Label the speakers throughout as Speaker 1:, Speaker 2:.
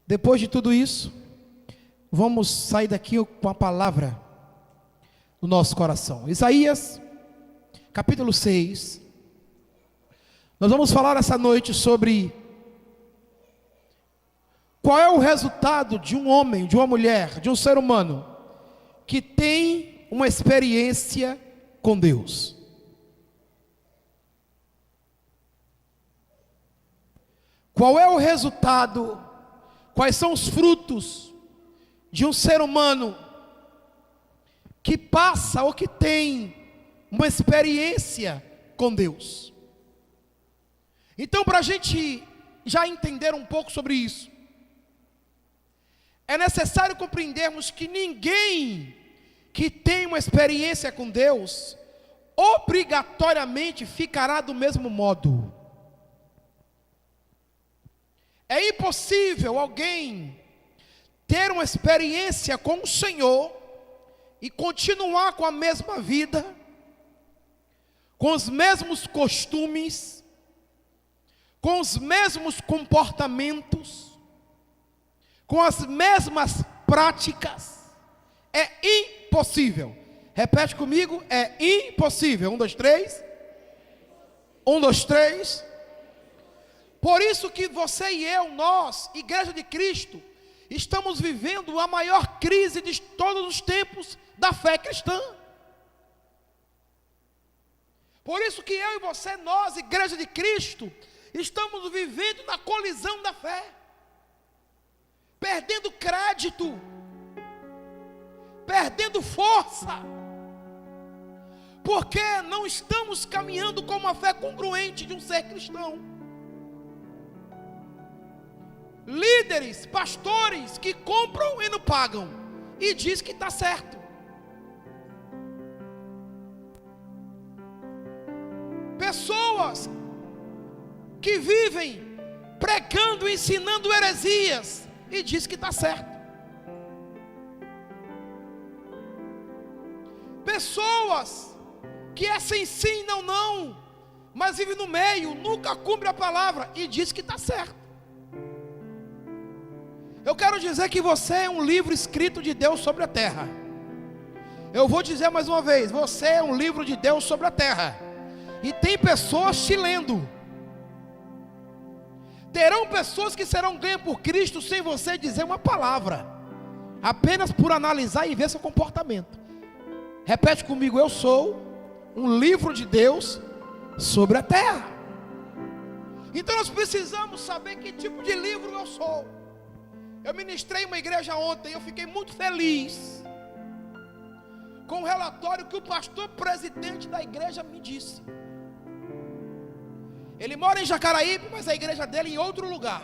Speaker 1: Depois de tudo isso, vamos sair daqui com a palavra no nosso coração. Isaías, capítulo 6. Nós vamos falar essa noite sobre qual é o resultado de um homem, de uma mulher, de um ser humano que tem uma experiência com Deus. Qual é o resultado, quais são os frutos de um ser humano que passa ou que tem uma experiência com Deus? Então, para a gente já entender um pouco sobre isso, é necessário compreendermos que ninguém que tem uma experiência com Deus obrigatoriamente ficará do mesmo modo. É impossível alguém ter uma experiência com o Senhor e continuar com a mesma vida, com os mesmos costumes, com os mesmos comportamentos, com as mesmas práticas. É impossível. Repete comigo, é impossível. 1, 2, 3. 1, 2, 3. Por isso que você e eu, nós, Igreja de Cristo, estamos vivendo a maior crise de todos os tempos da fé cristã. Por isso que eu e você, nós, Igreja de Cristo, estamos vivendo na colisão da fé, perdendo crédito, perdendo força, porque não estamos caminhando com uma fé congruente de um ser cristão. Líderes, pastores que compram e não pagam e diz que está certo. Pessoas que vivem pregando e ensinando heresias e diz que está certo. Pessoas que essa ensinam não, mas vivem no meio, nunca cumpre a palavra e diz que está certo. Eu quero dizer que você é um livro escrito de Deus sobre a terra. Eu vou dizer mais uma vez, você é um livro de Deus sobre a terra. E tem pessoas te lendo. Terão pessoas que serão ganhas por Cristo sem você dizer uma palavra, apenas por analisar e ver seu comportamento. Repete comigo, eu sou um livro de Deus sobre a terra. Então nós precisamos saber que tipo de livro eu sou. Eu ministrei uma igreja ontem, eu fiquei muito feliz com o relatório que o pastor presidente da igreja me disse. Ele mora em Jacaraípe, mas a igreja dele em outro lugar.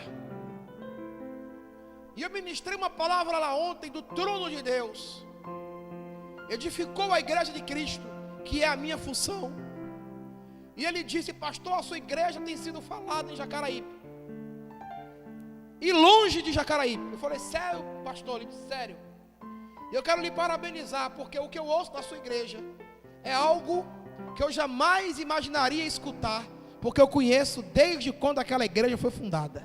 Speaker 1: E eu ministrei uma palavra lá ontem do trono de Deus. Edificou a igreja de Cristo, que é a minha função. E ele disse, pastor, a sua igreja tem sido falada em Jacaraípe e longe de Jacaraípe. Eu falei, sério, pastor? Ele disse, sério. E eu quero lhe parabenizar, porque o que eu ouço da sua igreja é algo que eu jamais imaginaria escutar, porque eu conheço desde quando aquela igreja foi fundada.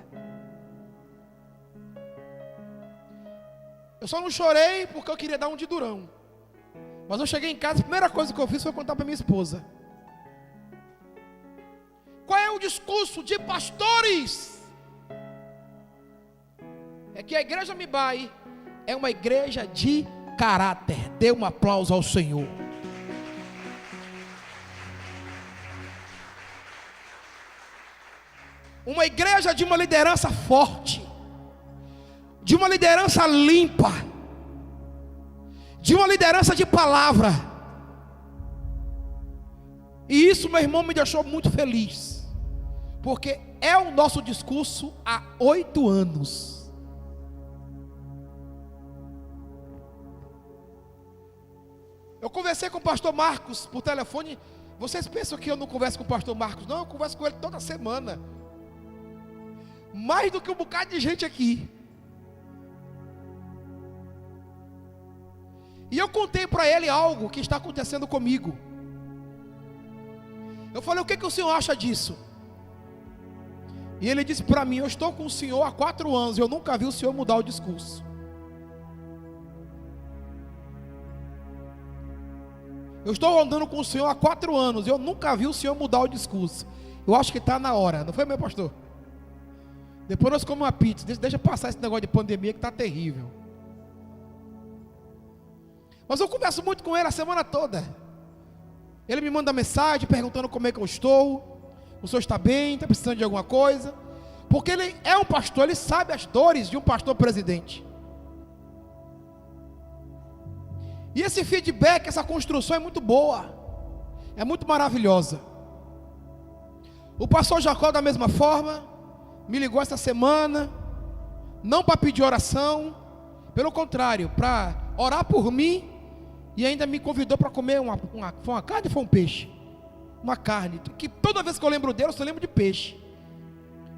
Speaker 1: Eu só não chorei porque eu queria dar um de durão. Mas eu cheguei em casa, a primeira coisa que eu fiz foi contar para minha esposa. Qual é o discurso de pastores? É que a igreja Mibai é uma igreja de caráter. Dê um aplauso ao Senhor. Uma igreja de uma liderança forte, de uma liderança limpa, de uma liderança de palavra. E isso, meu irmão, me deixou muito feliz, porque é o nosso discurso há 8 anos. Eu conversei com o pastor Marcos por telefone. Vocês pensam que eu não converso com o pastor Marcos? Não, eu converso com ele toda semana. Mais do que um bocado de gente aqui. E eu contei para ele algo que está acontecendo comigo. Eu falei, o que o senhor acha disso? E ele disse para mim: eu estou com o senhor há 4 anos, eu nunca vi o senhor mudar o discurso. Eu estou andando com o senhor há 4 anos, eu nunca vi o senhor mudar o discurso. Eu acho que está na hora, não foi, meu pastor? Depois nós comemos uma pizza, deixa passar esse negócio de pandemia que está terrível. Mas eu converso muito com ele a semana toda. Ele me manda mensagem perguntando como é que eu estou. O senhor está bem? Está precisando de alguma coisa? Porque ele é um pastor, ele sabe as dores de um pastor presidente. E esse feedback, essa construção é muito boa, é muito maravilhosa. O pastor Jacó, da mesma forma, me ligou essa semana, não para pedir oração, pelo contrário, para orar por mim, e ainda me convidou para comer foi uma carne ou foi um peixe? Uma carne, que toda vez que eu lembro dele, eu só lembro de peixe.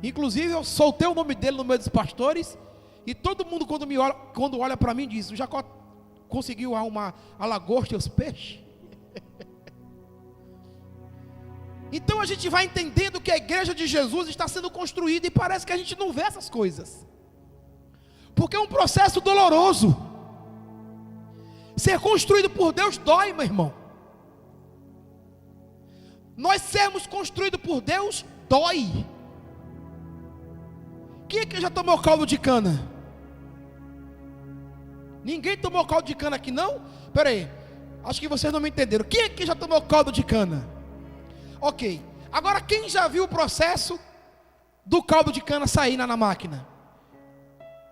Speaker 1: Inclusive eu soltei o nome dele no meio dos pastores, e todo mundo quando olha para mim diz: o Jacó conseguiu arrumar a lagosta e os peixes? Então a gente vai entendendo que a igreja de Jesus está sendo construída, e parece que a gente não vê essas coisas, porque é um processo doloroso. Ser construído por Deus dói, meu irmão. Nós sermos construídos por Deus dói. Quem é que já tomou caldo de cana? Ninguém tomou caldo de cana aqui não? Espera aí, acho que vocês não me entenderam. Quem é que já tomou caldo de cana? Ok, agora quem já viu o processo do caldo de cana sair na máquina?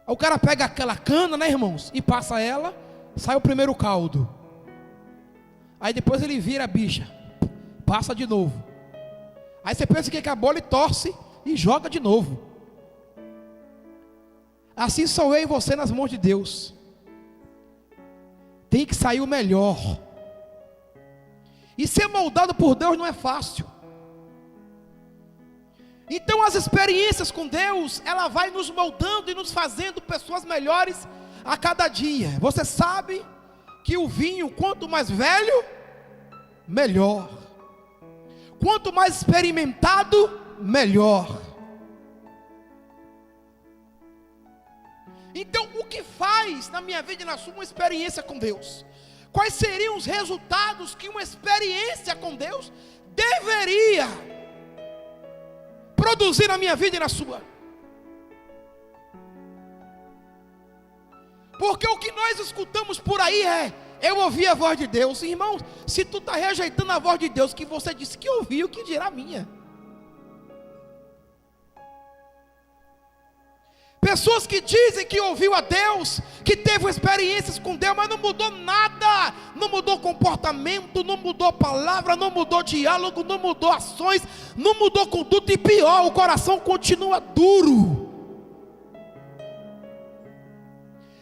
Speaker 1: O cara pega aquela cana, né, irmãos, e passa ela, sai o primeiro caldo. Aí depois ele vira a bicha, passa de novo. Aí você pensa que acabou, ele torce e joga de novo. Assim sou eu e você nas mãos de Deus. Tem que sair o melhor. E ser moldado por Deus não é fácil. Então as experiências com Deus, ela vai nos moldando e nos fazendo pessoas melhores a cada dia. Você sabe que o vinho, quanto mais velho, melhor. Quanto mais experimentado, melhor. Então, o que faz na minha vida e na sua uma experiência com Deus? Quais seriam os resultados que uma experiência com Deus deveria produzir na minha vida e na sua? Porque o que nós escutamos por aí é: eu ouvi a voz de Deus. Irmãos, se tu está rejeitando a voz de Deus que você disse que ouviu, o que dirá a minha? Pessoas que dizem que ouviu a Deus, que teve experiências com Deus, mas não mudou nada, não mudou comportamento, não mudou palavra, não mudou diálogo, não mudou ações, não mudou conduta, e pior, o coração continua duro.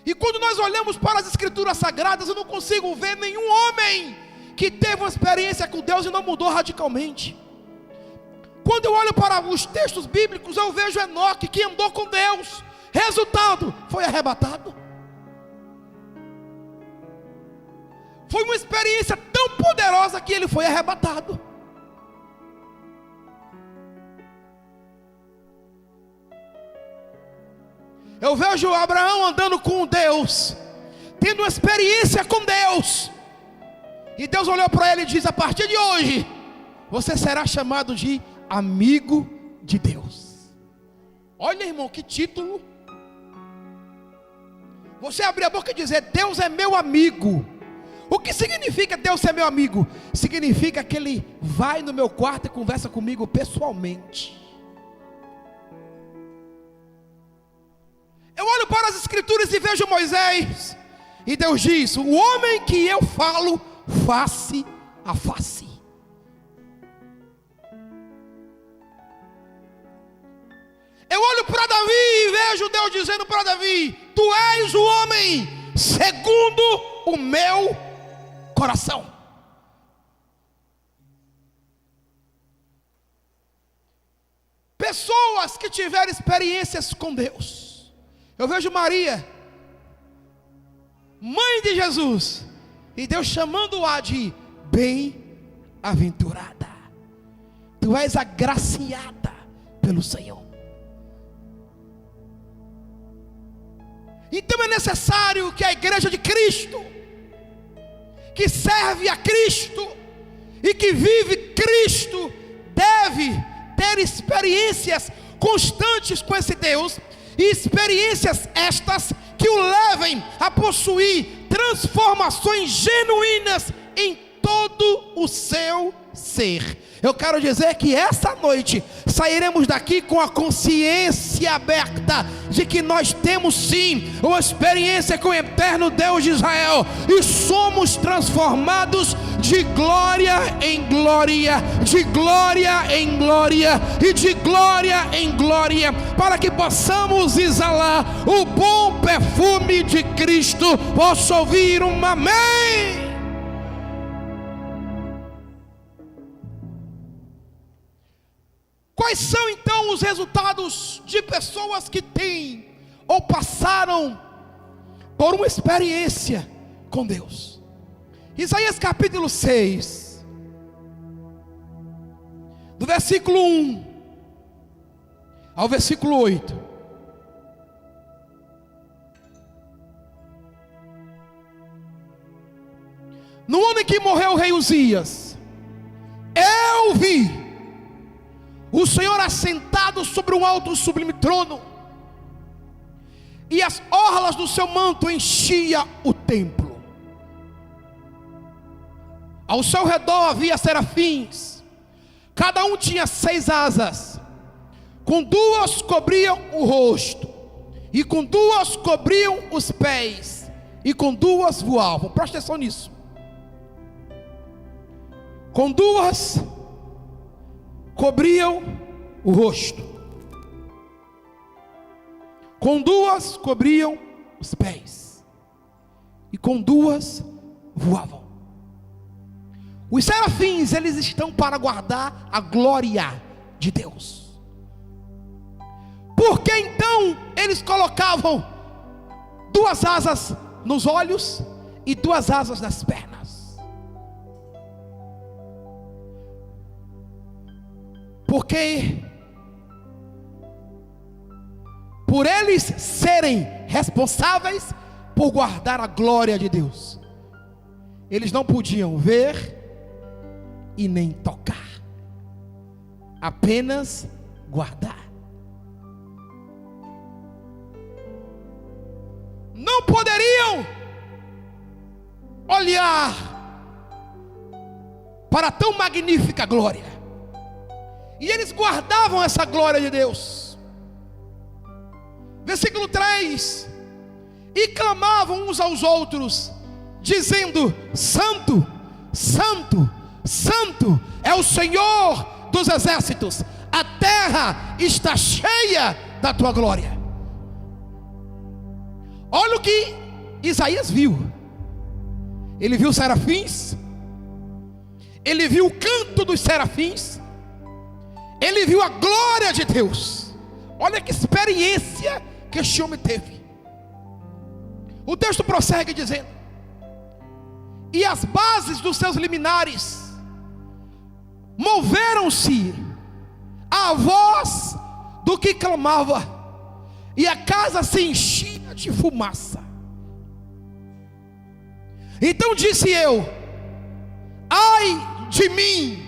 Speaker 1: E quando nós olhamos para as escrituras sagradas, eu não consigo ver nenhum homem que teve uma experiência com Deus e não mudou radicalmente. Quando eu olho para os textos bíblicos, eu vejo Enoque, que andou com Deus. Resultado, foi arrebatado. Foi uma experiência tão poderosa que ele foi arrebatado. Eu vejo Abraão andando com Deus, tendo uma experiência com Deus, e Deus olhou para ele e disse: a partir de hoje, você será chamado de amigo de Deus. Olha, irmão, que título. Você abrir a boca e dizer: Deus é meu amigo. O que significa Deus ser meu amigo? Significa que Ele vai no meu quarto e conversa comigo pessoalmente. Eu olho para as escrituras e vejo Moisés, e Deus diz: o homem que eu falo face a face. Eu olho para Davi e vejo Deus dizendo para Davi: tu és o homem segundo o meu coração. Pessoas que tiveram experiências com Deus. Eu vejo Maria, mãe de Jesus, e Deus chamando-a de bem-aventurada. Tu és agraciada pelo Senhor. Então é necessário que a igreja de Cristo, que serve a Cristo e que vive Cristo, deve ter experiências constantes com esse Deus, e experiências estas que o levem a possuir transformações genuínas em todo o seu ser. Eu quero dizer que essa noite sairemos daqui com a consciência aberta de que nós temos sim uma experiência com o eterno Deus de Israel, e somos transformados de glória em glória, de glória em glória e de glória em glória, para que possamos exalar o bom perfume de Cristo. Posso ouvir um amém? Quais são então os resultados de pessoas que têm ou passaram por uma experiência com Deus? Isaías capítulo 6, do versículo 1 ao versículo 8. No ano em que morreu o rei Uzias, eu vi o Senhor assentado sobre um alto e sublime trono, e as orlas do seu manto enchia o templo. Ao seu redor havia serafins, cada um tinha 6 asas, com 2 cobriam o rosto, e com 2 cobriam os pés, e com 2 voavam. Presta atenção nisso. Com 2 cobriam o rosto, com 2 cobriam os pés, e com 2 voavam. Os serafins, eles estão para guardar a glória de Deus. Por que então eles colocavam 2 asas nos olhos e 2 asas nas pernas? Porque por eles serem responsáveis por guardar a glória de Deus, eles não podiam ver e nem tocar, apenas guardar. Não poderiam olhar para tão magnífica glória, e eles guardavam essa glória de Deus. Versículo 3: e clamavam uns aos outros, dizendo: Santo, Santo, Santo é o Senhor dos exércitos, a terra está cheia da tua glória. Olha o que Isaías viu. Ele viu serafins, ele viu o canto dos serafins, ele viu a glória de Deus. Olha que experiência que este homem teve. O texto prossegue dizendo: e as bases dos seus liminares moveram-se à voz do que clamava, e a casa se enchia de fumaça. Então disse eu: ai de mim,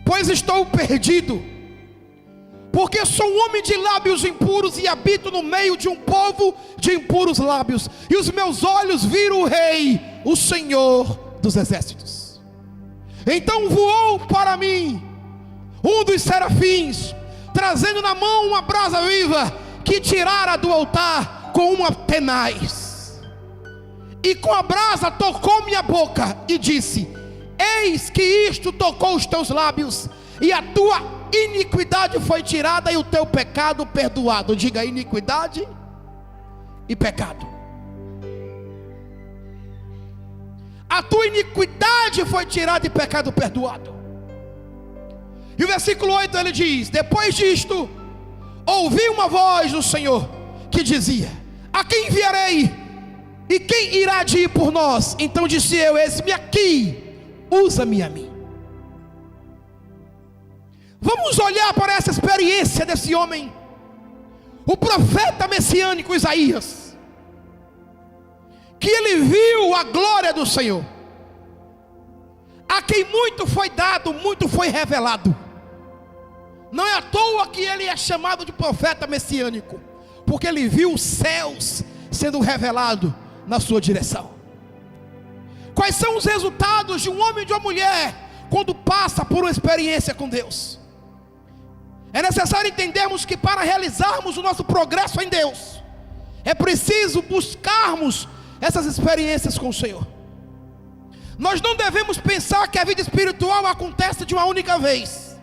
Speaker 1: pois estou perdido, porque sou um homem de lábios impuros e habito no meio de um povo de impuros lábios, e os meus olhos viram o Rei, o Senhor dos exércitos. Então voou para mim um dos serafins, trazendo na mão uma brasa viva, que tirara do altar com uma tenaz, e com a brasa tocou minha boca e disse: eis que isto tocou os teus lábios, e a tua iniquidade foi tirada e o teu pecado perdoado. Diga: iniquidade e pecado. A tua iniquidade foi tirada e pecado perdoado. E o versículo 8 ele diz: depois disto ouvi uma voz do Senhor que dizia: a quem enviarei? E quem irá de ir por nós? Então disse eu: eis-me aqui, usa-me a mim. Vamos olhar para essa experiência desse homem, o profeta messiânico Isaías. que ele viu a glória do Senhor. A quem muito foi dado, muito foi revelado. Não é à toa que ele é chamado de profeta messiânico, porque ele viu os céus sendo revelados na sua direção. Quais são os resultados de um homem e de uma mulher quando passa por uma experiência com Deus? É necessário entendermos que para realizarmos o nosso progresso em Deus, é preciso buscarmos essas experiências com o Senhor. Nós não devemos pensar que a vida espiritual acontece de uma única vez.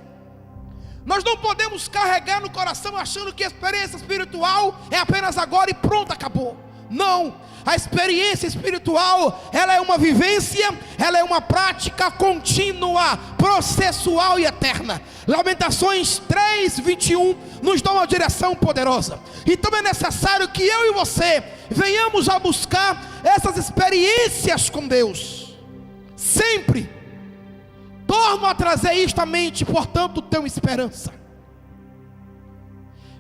Speaker 1: Nós não podemos carregar no coração achando que a experiência espiritual é apenas agora e pronto, acabou. Não, a experiência espiritual, ela é uma vivência, ela é uma prática contínua, processual e eterna. Lamentações 3:21 nos dá uma direção poderosa. Então é necessário que eu e você venhamos a buscar essas experiências com Deus. Sempre. Torno a trazer isto à mente, portanto tenho esperança.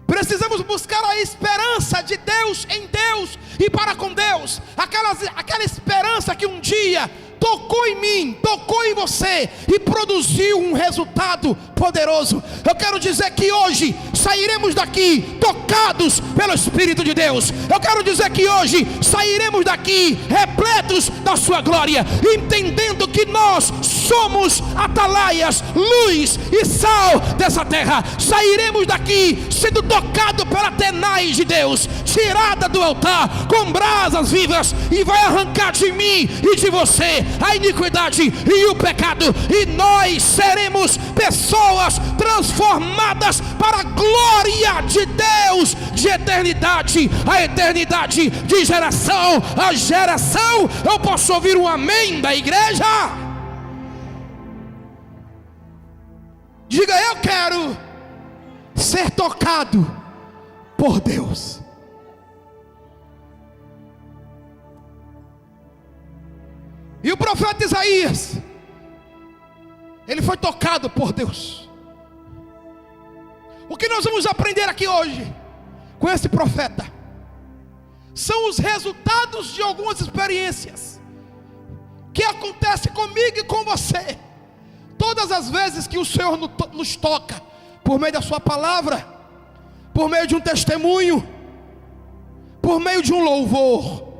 Speaker 1: Precisamos buscar a esperança de Deus em Deus e para com Deus. Aquela esperança que um dia tocou em mim, tocou em você e produziu um resultado poderoso. Eu quero dizer que hoje sairemos daqui tocados pelo Espírito de Deus. Eu quero dizer que hoje sairemos daqui repletos da sua glória, entendendo que nós somos atalaias, luz e sal dessa terra. Sairemos daqui sendo tocados pela tenaz de Deus, tirada do altar com brasas vivas, e vai arrancar de mim e de você a iniquidade e o pecado, e nós seremos pessoas transformadas para a glória de Deus, de eternidade a eternidade, de geração a geração. Eu posso ouvir um amém da igreja? Diga: eu quero ser tocado por Deus. E o profeta Isaías, ele foi tocado por Deus. O que nós vamos aprender aqui hoje com esse profeta são os resultados de algumas experiências que acontecem comigo e com você todas as vezes que o Senhor nos toca, por meio da sua palavra, por meio de um testemunho, por meio de um louvor.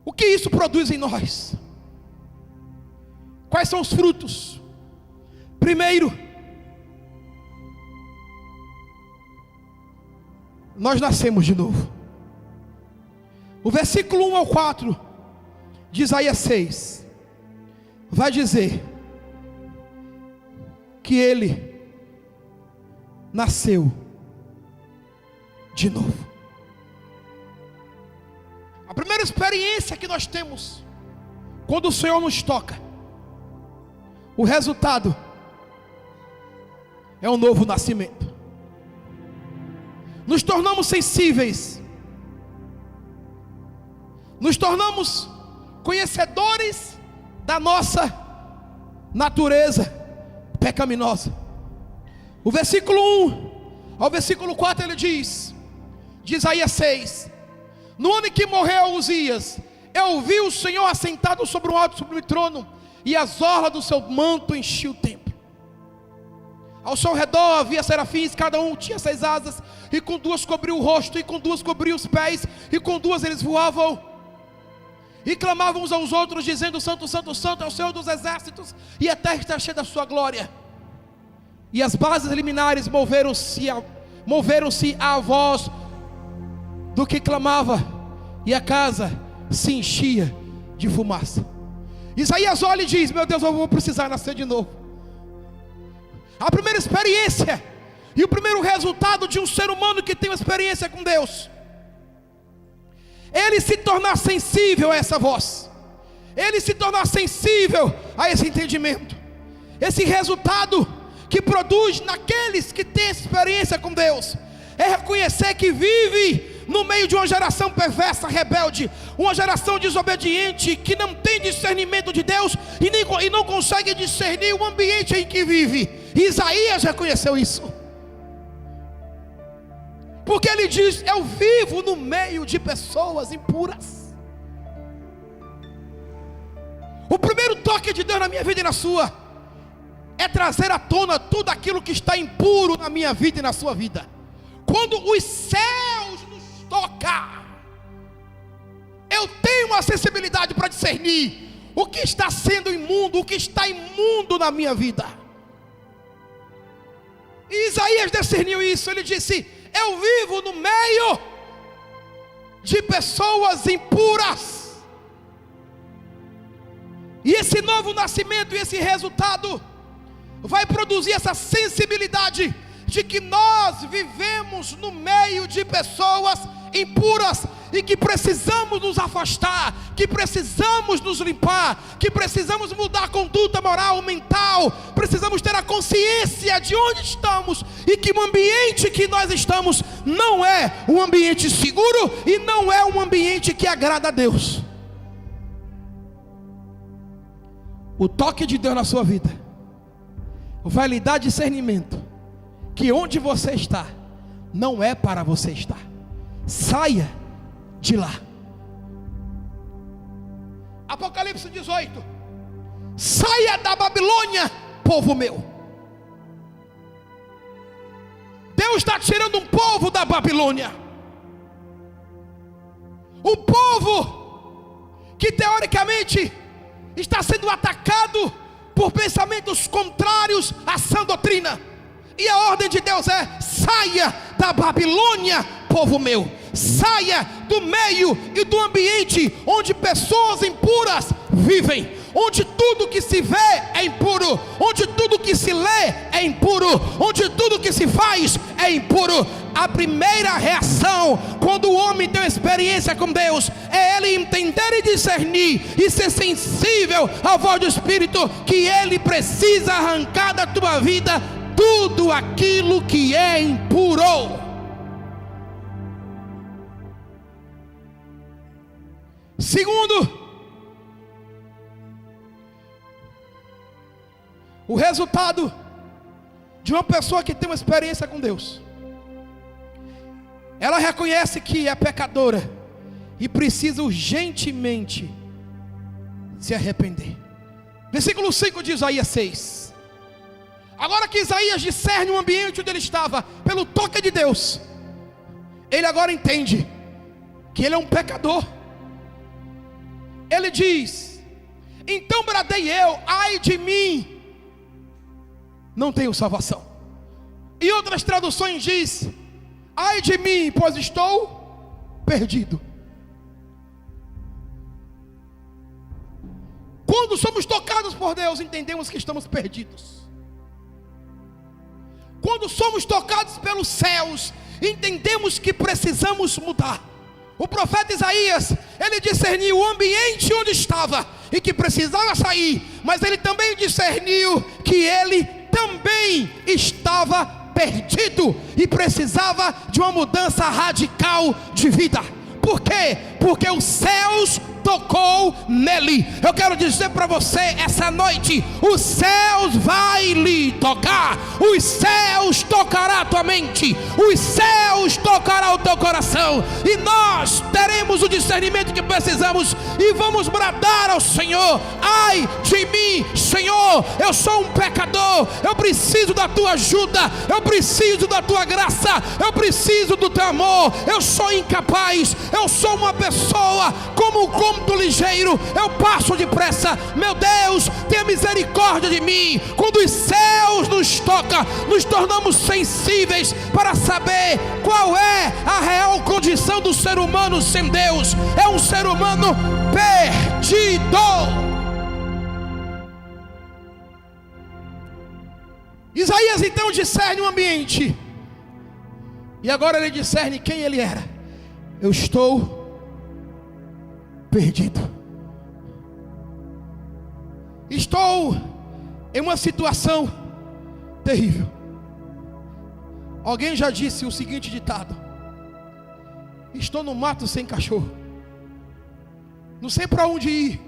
Speaker 1: O que isso produz em nós? Quais são os frutos? Primeiro, nós nascemos de novo. O versículo 1 ao 4 de Isaías 6 vai dizer que ele nasceu de novo. A primeira experiência que nós temos quando o Senhor nos toca, o resultado é um novo nascimento. Nos tornamos sensíveis, nos tornamos conhecedores da nossa natureza pecaminosa. O versículo 1 ao versículo 4 ele diz, de Isaías 6: no ano em que morreu Uzias, eu vi o Senhor assentado sobre um alto sublime trono, e as orlas do seu manto enchiam o templo. Ao seu redor havia serafins, cada um tinha 6 asas, e com 2 cobriu o rosto, e com 2 cobriu os pés, e com 2 eles voavam, e clamavam uns aos outros, dizendo: Santo, Santo, Santo é o Senhor dos exércitos, e a terra está cheia da sua glória. E as bases liminares moveram-se à voz do que clamava, e a casa se enchia de fumaça. Isaías olha e diz: meu Deus, eu vou precisar nascer de novo. A primeira experiência e o primeiro resultado de um ser humano que tem uma experiência com Deus, ele se tornar sensível a essa voz, ele se tornar sensível a esse entendimento. Esse resultado que produz naqueles que têm experiência com Deus é reconhecer que vive no meio de uma geração perversa, rebelde, uma geração desobediente, que não tem discernimento de Deus e não consegue discernir o ambiente em que vive. Isaías reconheceu isso. Porque ele diz: eu vivo no meio de pessoas impuras. O primeiro toque de Deus na minha vida e na sua é trazer à tona tudo aquilo que está impuro na minha vida e na sua vida. Quando os céus nos tocam, eu tenho uma sensibilidade para discernir o que está sendo imundo, o que está imundo na minha vida. E Isaías discerniu isso. Ele disse: eu vivo no meio de pessoas impuras. E esse novo nascimento e esse resultado vai produzir essa sensibilidade de que nós vivemos no meio de pessoas impuras e que precisamos nos afastar, que precisamos nos limpar, que precisamos mudar a conduta moral, mental, precisamos ter a consciência de onde estamos e que o ambiente que nós estamos não é um ambiente seguro e não é um ambiente que agrada a Deus. O toque de Deus na sua vida vai lhe dar discernimento que onde você está não é para você estar. Saia de lá. Apocalipse 18: saia da Babilônia, povo meu. Deus está tirando um povo da Babilônia. O povo que teoricamente está sendo atacado por pensamentos contrários à sã doutrina. E a ordem de Deus é: saia da Babilônia, povo meu. Saia do meio e do ambiente onde pessoas impuras vivem, onde tudo que se vê é impuro, onde tudo que se lê é impuro, onde tudo que se faz é impuro. A primeira reação quando o homem tem uma experiência com Deus é ele entender e discernir e ser sensível à voz do Espírito, que ele precisa arrancar da tua vida tudo aquilo que é impuro. Segundo, o resultado de uma pessoa que tem uma experiência com Deus: ela reconhece que é pecadora e precisa urgentemente se arrepender. Versículo 5 de Isaías 6. Agora que Isaías discerne o ambiente onde ele estava pelo toque de Deus, ele agora entende que ele é um pecador. Ele diz: então bradei eu, ai de mim, não tenho salvação. E outras traduções diz: ai de mim, pois estou perdido. Quando somos tocados por Deus, entendemos que estamos perdidos. Quando somos tocados pelos céus, entendemos que precisamos mudar. O profeta Isaías, ele discerniu o ambiente onde estava e que precisava sair, mas ele também discerniu que ele também estava perdido e precisava de uma mudança radical de vida. Por quê? Porque os céus tocou nele. Eu quero dizer para você essa noite: os céus vai lhe tocar, os céus tocará a tua mente, os céus tocará o teu coração, e nós teremos o discernimento que precisamos e vamos bradar ao Senhor: ai de mim, Senhor, eu sou um pecador, eu preciso da tua ajuda, eu preciso da tua graça, eu preciso do teu amor, eu sou incapaz, eu sou uma pessoa como o cômodo ligeiro, eu passo depressa. Meu Deus, tenha misericórdia de mim. Quando os céus nos tocam, nos tornamos sensíveis para saber qual é a real condição do ser humano sem Deus. É um ser humano perdido. Isaías então discerne o ambiente, e agora ele discerne quem ele era. Eu estou perdido. Estou em uma situação terrível. Alguém já disse o seguinte ditado: estou no mato sem cachorro, não sei para onde ir.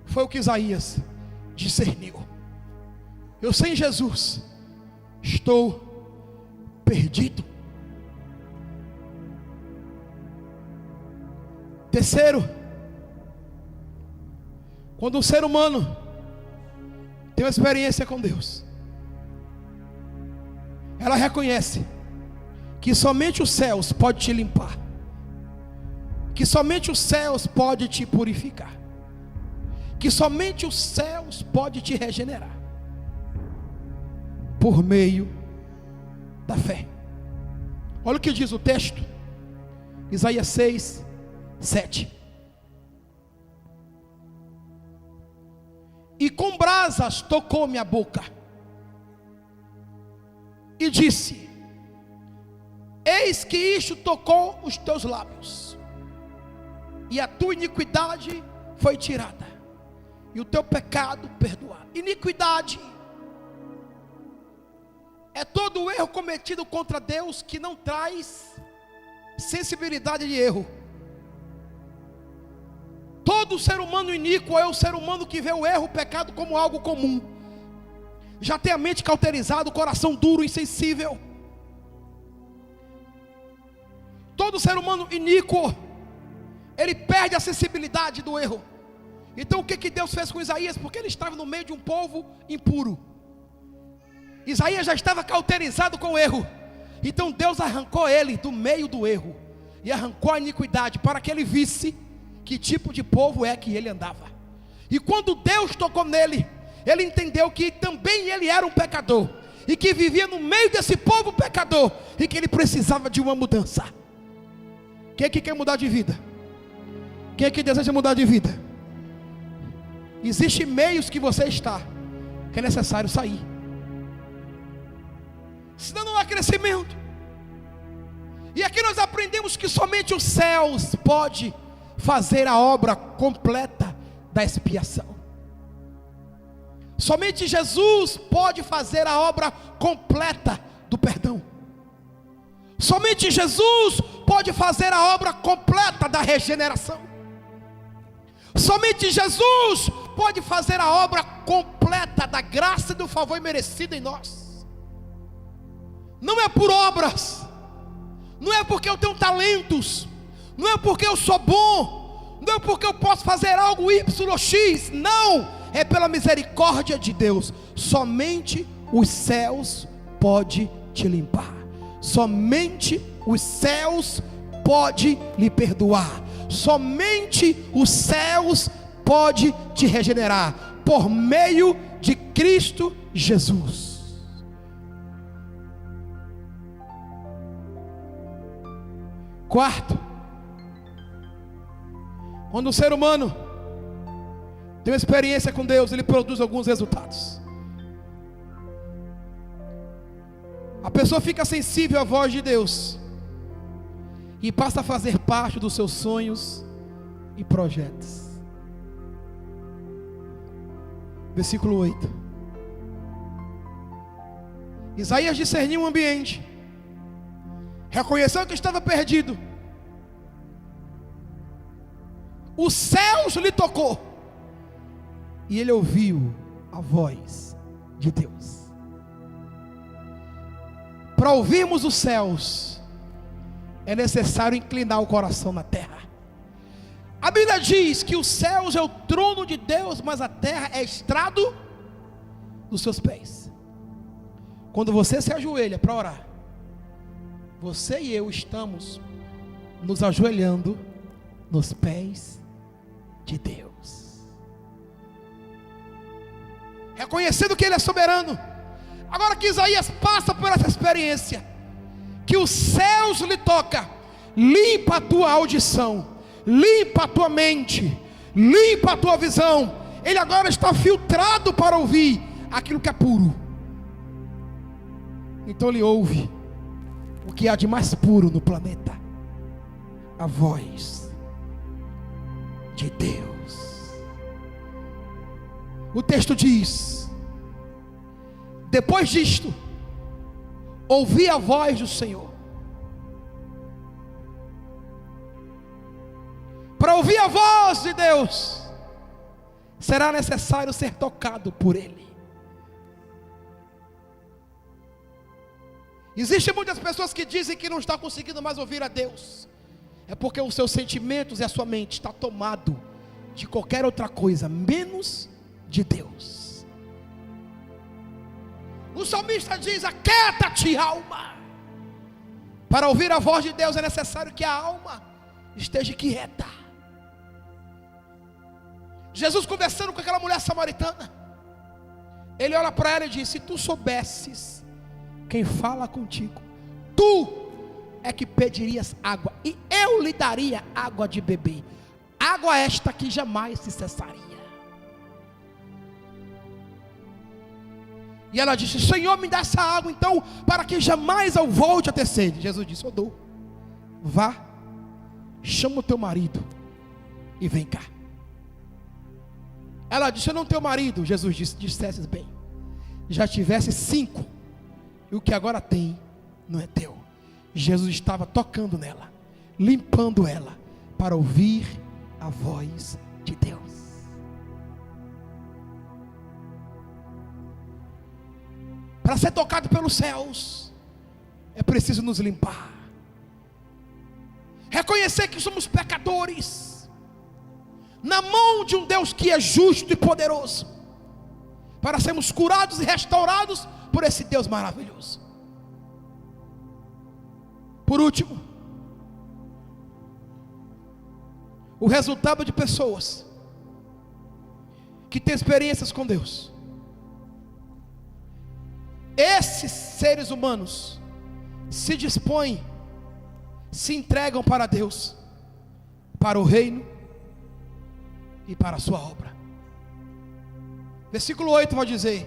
Speaker 1: Foi o que Isaías discerniu. Eu sem Jesus estou perdido. Terceiro, quando um ser humano tem uma experiência com Deus, ela reconhece que somente os céus podem te limpar, que somente os céus podem te purificar, que somente os céus podem te regenerar, por meio da fé. Olha o que diz o texto, Isaías 6, 7. E com brasas tocou minha boca, e disse: eis que isto tocou os teus lábios, e a tua iniquidade foi tirada, e o teu pecado perdoado. Iniquidade é todo o erro cometido contra Deus que não traz sensibilidade de erro. Todo ser humano iníquo é o ser humano que vê o erro, o pecado como algo comum, já tem a mente cauterizada, o coração duro, insensível. Todo ser humano iníquo, ele perde a sensibilidade do erro. Então o que Deus fez com Isaías? Porque ele estava no meio de um povo impuro. Isaías já estava cauterizado com o erro. Então Deus arrancou ele do meio do erro e arrancou a iniquidade, para que ele visse que tipo de povo é que ele andava. E quando Deus tocou nele, ele entendeu que também ele era um pecador, e que vivia no meio desse povo pecador, e que ele precisava de uma mudança. Quem é que quer mudar de vida? Quem é que deseja mudar de vida? Existem meios que você está, que é necessário sair, senão não há crescimento. E aqui nós aprendemos que somente os céus podem fazer a obra completa da expiação. Somente Jesus pode fazer a obra completa do perdão. Somente Jesus pode fazer a obra completa da regeneração. Somente Jesus pode fazer a obra completa da graça e do favor imerecido em nós. Não é por obras, não é porque eu tenho talentos, não é porque eu sou bom, não é porque eu posso fazer algo Y ou X, não, é pela misericórdia de Deus. Somente os céus podem te limpar, somente os céus podem lhe perdoar, somente os céus podem te regenerar, por meio de Cristo Jesus. Quarto, quando o ser humano tem uma experiência com Deus, ele produz alguns resultados. A pessoa fica sensível à voz de Deus e passa a fazer parte dos seus sonhos e projetos. Versículo 8. Isaías discerniu o ambiente, reconheceu que estava perdido. Os céus lhe tocou, e ele ouviu a voz de Deus. Para ouvirmos os céus, é necessário inclinar o coração na terra. A Bíblia diz que os céus é o trono de Deus, mas a terra é estrado dos seus pés. Quando você se ajoelha para orar, você e eu estamos nos ajoelhando nos pés de Deus, reconhecendo que Ele é soberano. Agora que Isaías passa por essa experiência, que os céus lhe toca, limpa a tua audição, limpa a tua mente, limpa a tua visão. Ele agora está filtrado para ouvir aquilo que é puro. Então ele ouve o que há de mais puro no planeta, a voz de Deus. O texto diz: depois disto, ouvi a voz do Senhor. Para ouvir a voz de Deus, será necessário ser tocado por Ele. Existem muitas pessoas que dizem que não estão conseguindo mais ouvir a Deus, é porque os seus sentimentos e a sua mente está tomado de qualquer outra coisa, menos de Deus. O salmista diz: aquieta-te, alma. Para ouvir a voz de Deus é necessário que a alma esteja quieta. Jesus conversando com aquela mulher samaritana, ele olha para ela e diz: se tu soubesses quem fala contigo, tu é que pedirias água, e eu lhe daria água de beber, água esta que jamais se cessaria. E ela disse: Senhor, me dá essa água então, para que jamais eu volte a ter sede. Jesus disse: eu dou. Vá, chama o teu marido e vem cá. Ela disse: eu não tenho marido. Jesus disse: dissesses bem, já tivesse 5, e o que agora tem não é teu. Jesus estava tocando nela, limpando ela, para ouvir a voz de Deus. Para ser tocado pelos céus, é preciso nos limpar, reconhecer que somos pecadores, na mão de um Deus que é justo e poderoso, para sermos curados e restaurados por esse Deus maravilhoso. Por último, o resultado de pessoas que têm experiências com Deus. Esses seres humanos se dispõem, se entregam para Deus, para o reino e para a sua obra. Versículo 8 vai dizer: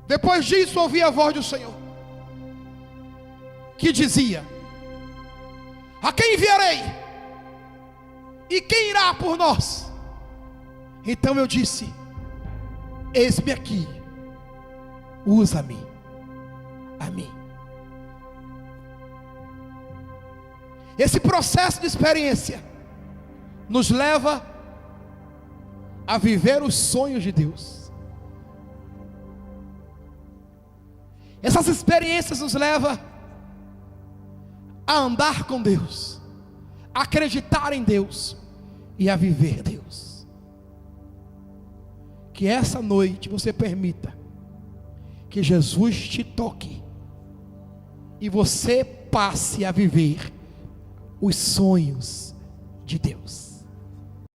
Speaker 1: depois disso ouvi a voz do Senhor, que dizia: a quem enviarei? E quem irá por nós? Então eu disse: eis-me aqui, usa-me a mim. Esse processo de experiência nos leva a viver os sonhos de Deus. Essas experiências nos levam a andar com Deus, a acreditar em Deus e a viver Deus. Que essa noite você permita que Jesus te toque e você passe a viver os sonhos de Deus.